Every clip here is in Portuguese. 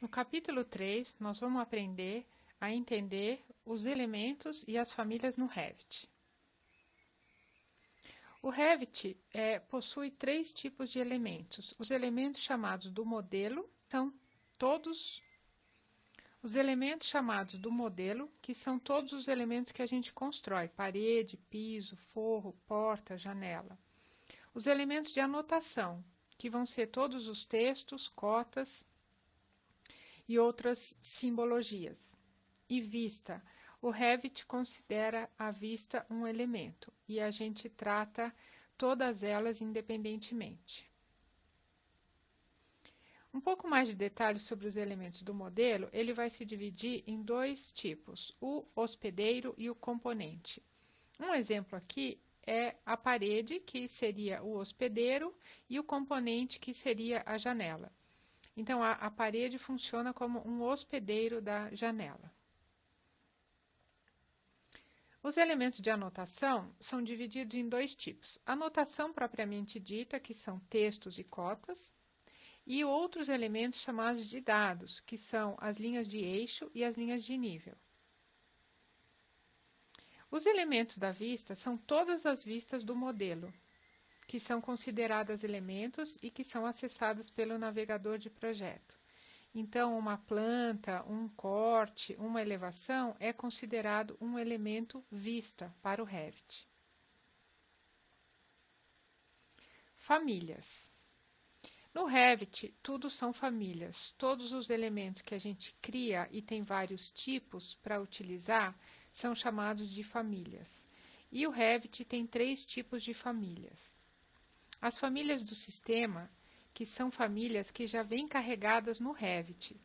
No capítulo 3, nós vamos aprender a entender os elementos e as famílias no Revit. O Revit possui 3 tipos de elementos. Os elementos chamados do modelo são todos os elementos chamados do modelo, que são todos os elementos que a gente constrói: parede, piso, forro, porta, janela. Os elementos de anotação, que vão ser todos os textos, cotas e outras simbologias. E vista. O Revit considera a vista um elemento e a gente trata todas elas independentemente. Um pouco mais de detalhes sobre os elementos do modelo, ele vai se dividir em 2 tipos, o hospedeiro e o componente. Um exemplo aqui é a parede, que seria o hospedeiro, e o componente, que seria a janela. Então, a parede funciona como um hospedeiro da janela. Os elementos de anotação são divididos em 2 tipos. Anotação propriamente dita, que são textos e cotas, e outros elementos chamados de dados, que são as linhas de eixo e as linhas de nível. Os elementos da vista são todas as vistas do modelo, que são consideradas elementos e que são acessadas pelo navegador de projeto. Então, uma planta, um corte, uma elevação é considerado um elemento vista para o Revit. Famílias. No Revit, tudo são famílias. Todos os elementos que a gente cria e tem vários tipos para utilizar são chamados de famílias. E o Revit tem 3 tipos de famílias. As famílias do sistema, que são famílias que já vêm carregadas no Revit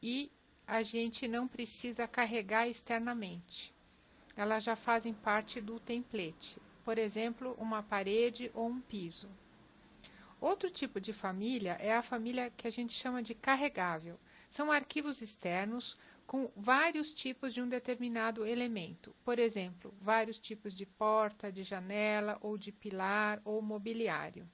e a gente não precisa carregar externamente. Elas já fazem parte do template, por exemplo, uma parede ou um piso. Outro tipo de família é a família que a gente chama de carregável. São arquivos externos com vários tipos de um determinado elemento. Por exemplo, vários tipos de porta, de janela, ou de pilar, ou mobiliário.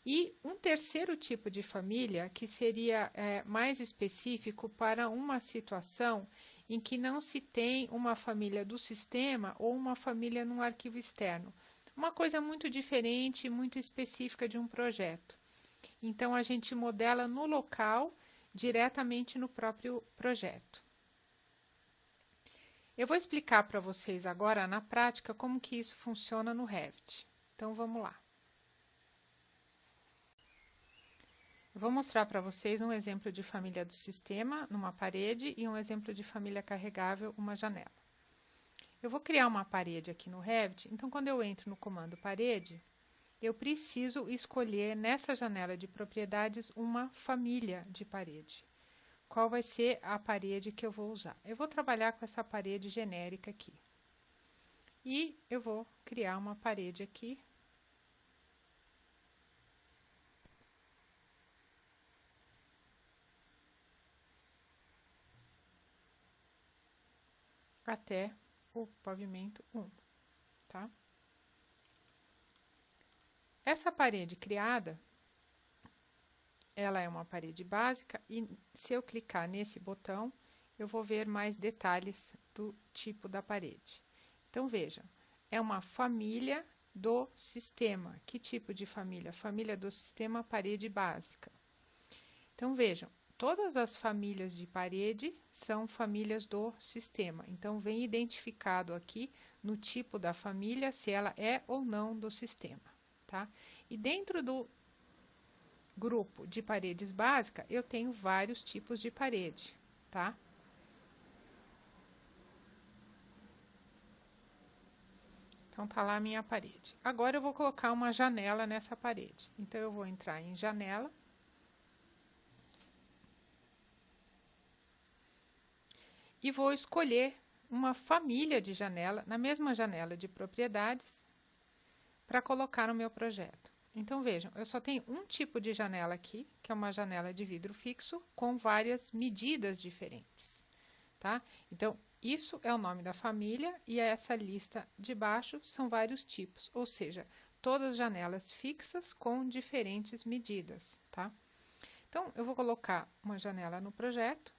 E um terceiro tipo de família, que seria mais específico para uma situação em que não se tem uma família do sistema ou uma família num arquivo externo. Uma coisa muito diferente, muito específica de um projeto. Então, a gente modela no local, diretamente no próprio projeto. Eu vou explicar para vocês agora, na prática, como que isso funciona no Revit. Então, vamos lá. Eu vou mostrar para vocês um exemplo de família do sistema, numa parede, e um exemplo de família carregável, uma janela. Eu vou criar uma parede aqui no Revit, então quando eu entro no comando parede, eu preciso escolher nessa janela de propriedades uma família de parede. Qual vai ser a parede que eu vou usar? Eu vou trabalhar com essa parede genérica aqui. E eu vou criar uma parede aqui. Até o pavimento 1, tá? Essa parede criada, ela é uma parede básica e se eu clicar nesse botão, eu vou ver mais detalhes do tipo da parede. Então, vejam, é uma família do sistema. Que tipo de família? Família do sistema, parede básica. Então, vejam, todas as famílias de parede são famílias do sistema. Então, vem identificado aqui no tipo da família se ela é ou não do sistema, tá? E dentro do grupo de paredes básica, eu tenho vários tipos de parede, tá? Então, tá lá a minha parede. Agora, eu vou colocar uma janela nessa parede. Então, eu vou entrar em janela. E vou escolher uma família de janela, na mesma janela de propriedades, para colocar no meu projeto. Então, vejam, eu só tenho um tipo de janela aqui, que é uma janela de vidro fixo, com várias medidas diferentes, tá? Então, isso é o nome da família e essa lista de baixo são vários tipos, ou seja, todas janelas fixas com diferentes medidas, tá? Então, eu vou colocar uma janela no projeto,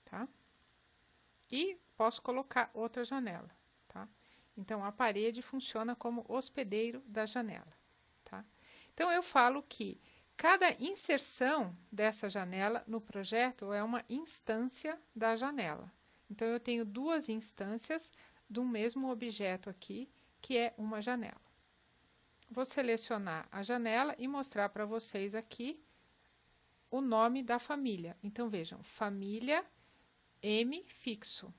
tá? E posso colocar outra janela, tá? Então, a parede funciona como hospedeiro da janela, tá? Então, eu falo que cada inserção dessa janela no projeto é uma instância da janela. Então, eu tenho duas instâncias do mesmo objeto aqui, que é uma janela. Vou selecionar a janela e mostrar para vocês aqui o nome da família. Então, vejam, família M fixo.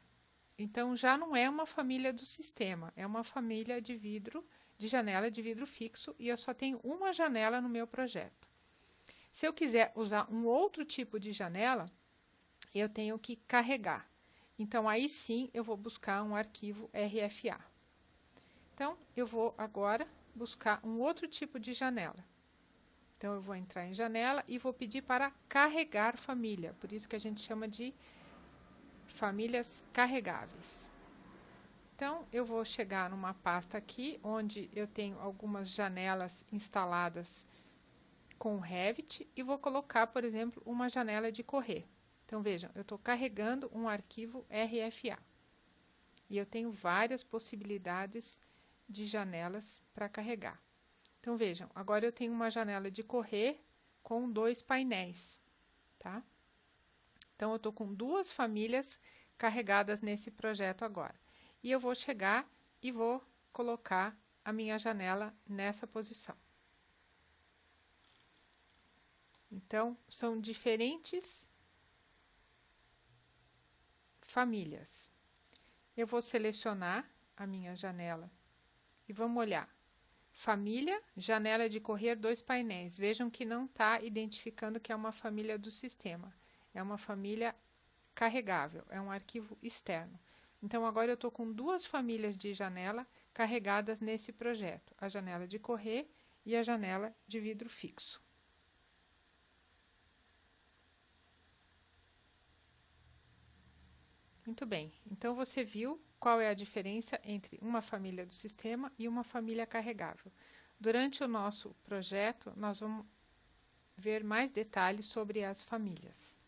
Então, já não é uma família do sistema, é uma família de vidro, de janela de vidro fixo, e eu só tenho uma janela no meu projeto. Se eu quiser usar um outro tipo de janela, eu tenho que carregar. Então, aí sim, eu vou buscar um arquivo RFA. Então, eu vou agora buscar um outro tipo de janela. Então, eu vou entrar em janela e vou pedir para carregar família, por isso que a gente chama de famílias carregáveis. Então, eu vou chegar numa pasta aqui, onde eu tenho algumas janelas instaladas com o Revit e vou colocar, por exemplo, uma janela de correr. Então, vejam, eu estou carregando um arquivo RFA. E eu tenho várias possibilidades de janelas para carregar. Então, vejam, agora eu tenho uma janela de correr com 2 painéis, tá? Então, eu estou com 2 famílias carregadas nesse projeto agora. E eu vou chegar e vou colocar a minha janela nessa posição. Então, são diferentes famílias. Eu vou selecionar a minha janela e vamos olhar. Família, janela de correr, 2 painéis. Vejam que não está identificando que é uma família do sistema. É uma família carregável, é um arquivo externo. Então, agora eu estou com 2 famílias de janela carregadas nesse projeto. A janela de correr e a janela de vidro fixo. Muito bem, então você viu qual é a diferença entre uma família do sistema e uma família carregável. Durante o nosso projeto, nós vamos ver mais detalhes sobre as famílias.